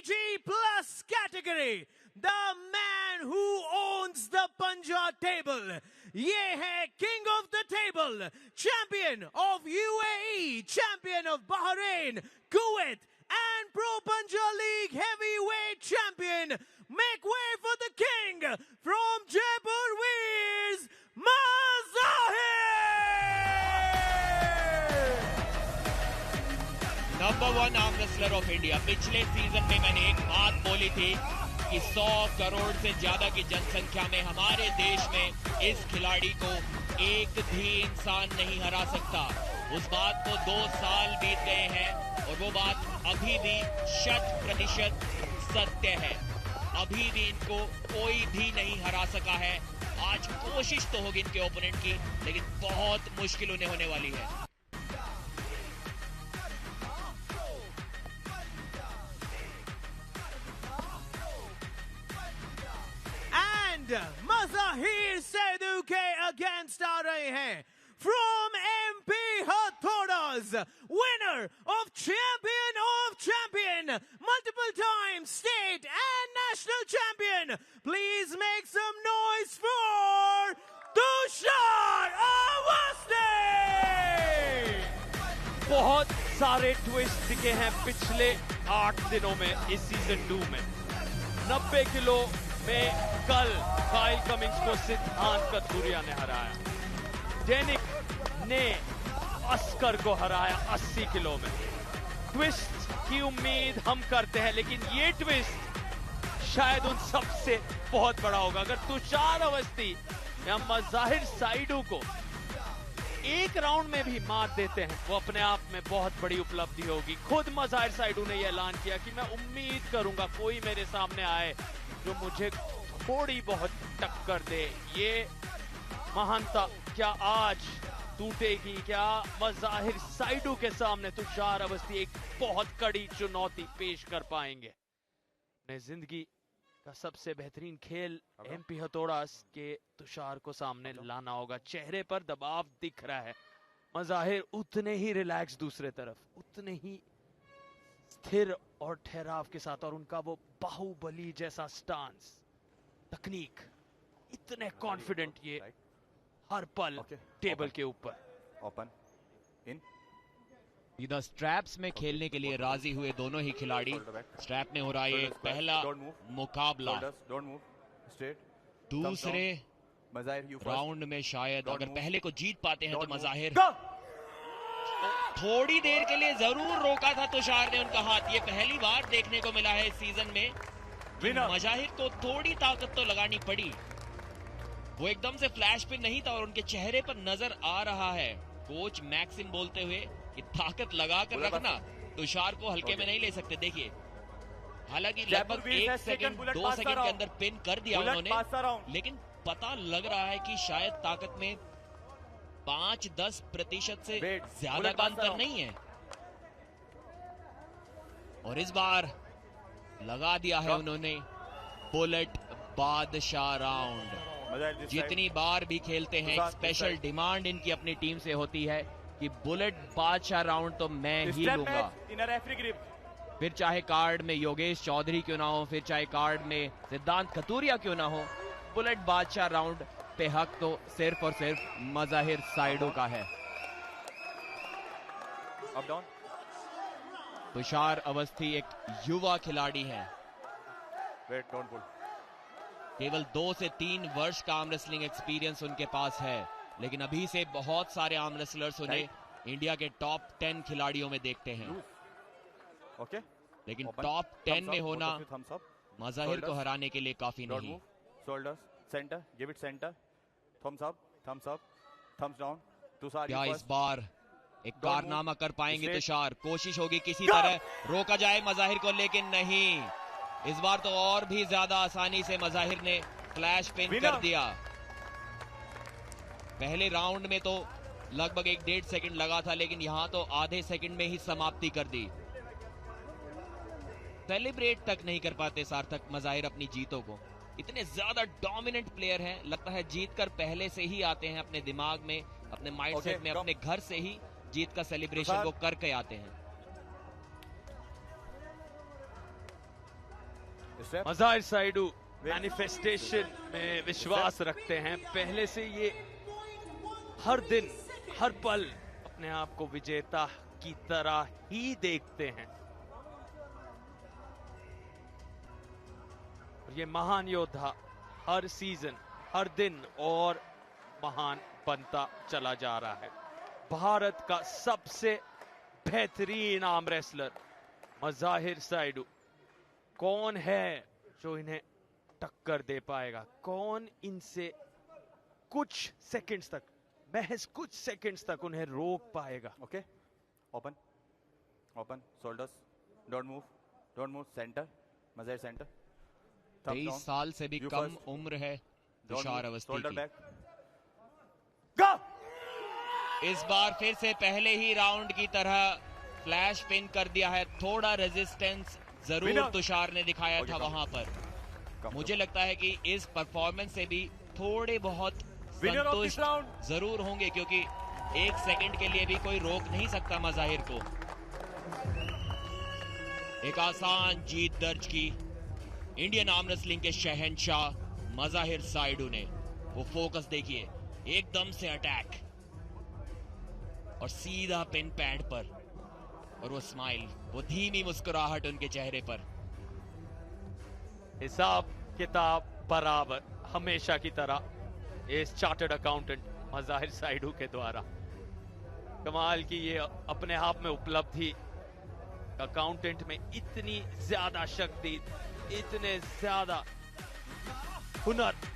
kg plus category, the man who owns the Punja table. ये है King of the Table, champion of UAE, champion of Bahrain, Kuwait, and Pro Punja League heavyweight champion. Make way for the king from Jaipur Weers, Mazahir! Number 1 arm wrestler of India. पिछले season में मैंने एक बात बोली थी कि 100 करोड़ से ज्यादा की जनसंख्या में हमारे देश में इस खिलाड़ी को एक भी इंसान नहीं हरा सकता। उस बात को 2 साल बीत गए हैं और वो बात अभी भी 100% सत्य है। अभी भी इनको कोई भी नहीं हरा सका है। आज कोशिश तो होगी इनके ओपोनेंट की, लेकिन बहुत मुश्किल उन्हें होने वाली है। Mazahir Saidou के अगेंस्ट आ रहे हैं from MP Hathodas, winner of champion, multiple time state and national champion. Please make some noise for Tushar Awasthi. बहुत सारे ट्विस्ट दिखे हैं पिछले 8 दिनों में इस सीजन 2 में। 90 किलो में कल काइल कमिंग्स को सिद्धांत कथुरिया ने हराया। डेनिक ने अस्कर को हराया 80 किलो में। ट्विस्ट की उम्मीद हम करते हैं, लेकिन ये ट्विस्ट शायद उन सबसे बहुत बड़ा होगा। अगर तुषार अवस्थी या मज़ाहिर साइडू को एक राउंड में भी मात देते हैं, वो अपने आप में बहुत बड़ी उपलब्धि होगी। खुद मज़ाहिर साइडू ने यह ऐलान किया कि मैं उम्मीद करूंगा कोई मेरे सामने आए जो मुझे थोड़ी बहुत टक्कर दे। ये महानता क्या आज टूटेगी? क्या मज़ाहिर साइडू के सामने तुषार अवस्थी एक बहुत कड़ी चुनौती पेश कर पाएंगे? अपने जिंदगी का सबसे बेहतरीन खेल एमपी हथौड़ास के तुषार को सामने लाना होगा। चेहरे पर दबाव दिख रहा है। मज़ाहिर उतने ही रिलैक्स, दूसरे तरफ उतने ही स्थिर और ठहराव के साथ, और उनका वो बाहुबली जैसा स्टांस, तकनीक, इतने कॉन्फिडेंट ये हर पल टेबल के ऊपर। ओपन इन सीधा स्ट्रैप्स में खेलने के लिए राजी हुए दोनों ही खिलाड़ी। स्ट्रैप में हो रहा है पहला मुकाबला। दूसरे राउंड में शायद अगर पहले को जीत पाते हैं तो मज़ाहिर थोड़ी देर के लिए जरूर रोका था तुषार ने उनका हाथ। ये पहली बार देखने को मिला है इस सीजन में। मज़ाहिर को थोड़ी ताकत तो लगानी पड़ी। वो एकदम से फ्लैश पे नहीं था और उनके चेहरे पर नजर आ रहा है कोच मैक्सिम बोलते हुए कि ताकत लगा कर रखना, तुषार को हल्के में नहीं ले सकते। देखिए, हालांकि लगभग 1 सेकंड 2 सेकंड के अंदर पिन कर दिया उन्होंने, लेकिन पता लग रहा है कि शायद ताकत में 5-10% से ज्यादा का अंतर नहीं है। और इस बार लगा दिया है उन्होंने बुलेट बादशाह राउंड। जितनी बार भी खेलते हैं, स्पेशल डिमांड इनकी अपनी टीम से होती है कि बुलेट बादशाह राउंड तो मैं ही लूंगा। फिर चाहे कार्ड में योगेश चौधरी क्यों ना हो, फिर चाहे कार्ड में सिद्धांत कथुरिया क्यों ना हो, बुलेट बादशाह राउंड पे हक तो सिर्फ और सिर्फ मज़ाहिर साइडू का है। Up down. तुषार अवस्थी एक युवा खिलाड़ी है। Wait, don't pull. केवल 2 से 3 वर्ष का आर्म रेसलिंग एक्सपीरियंस उनके पास है, लेकिन अभी से बहुत सारे आर्म रेसलर्स उन्हें इंडिया के टॉप 10 खिलाड़ियों में देखते हैं। ओके, लेकिन टॉप 10 में होना मज़ाहिर को हराने के लिए काफी नहीं। Shoulders centre, give it centre, thumbs up, thumbs down. Tushar, क्या इस बार एक कारनामा कर पाएंगे तुषार? कोशिश होगी किसी तरह रोका जाए मज़ाहिर को, लेकिन नहीं। इस बार तो और भी ज्यादा आसानी से मज़ाहिर ने फ्लैश पिन कर दिया। पहले राउंड में तो लगभग 1-1.5 सेकंड लगा था, लेकिन यहां तो आधे सेकंड में ही समाप्ति कर दी। सेलिब्रेट तक नहीं कर पाते सार्थक मज़ाहिर अपनी जीतों को। इतने ज्यादा डोमिनेंट प्लेयर हैं, लगता है जीत कर पहले से ही आते हैं अपने दिमाग में, अपने माइंडसेट में, अपने घर से ही जीत का सेलिब्रेशन वो करके आते हैं। Step. मज़ाहिर साइडू मैनिफेस्टेशन में विश्वास रखते हैं। पहले से ये हर दिन हर पल अपने आप को विजेता की तरह ही देखते हैं। ये महान योद्धा हर सीजन हर दिन और महान बनता चला जा रहा है। भारत का सबसे बेहतरीन आर्म रेसलर मज़ाहिर साइडू। कौन है जो इन्हें टक्कर दे पाएगा? कौन इनसे कुछ सेकंड्स तक, महज कुछ सेकंड्स तक उन्हें रोक पाएगा? Okay. Open. Open. Shoulders. Don't move. Don't move. Center. Mazahir center. Thumb 23 down. साल से भी You कम first. उम्र है Don't Tushar move. Awasthi Shoulder की। back. Go. इस बार फिर से पहले ही राउंड की तरह फ्लैश पिन कर दिया है। थोड़ा रेजिस्टेंस जरूर Winner. तुषार ने दिखाया Okay, था come. वहां पर। Come. मुझे लगता है कि इस परफॉर्मेंस से भी थोड़े बहुत Winner of this संतुष्ट round. जरूर होंगे, क्योंकि एक सेकंड के लिए भी कोई रोक नहीं सकता मज़ाहिर को। एक आसान जीत दर्ज की इंडियन आर्म रेसलिंग के शहंशाह मज़ाहिर साइडू ने। वो फोकस देखिए, एकदम से अटैक और सीधा पिन पैड पर, और वो स्माइल, वो धीमी मुस्कुराहट उनके चेहरे पर। हिसाब किताब बराबर हमेशा की तरह इस चार्टर्ड अकाउंटेंट मज़ाहिर साइडू के द्वारा। कमाल की ये अपने आप में उपलब्धि। अकाउंटेंट में इतनी ज्यादा शक्ति, इतने ज्यादा हुनर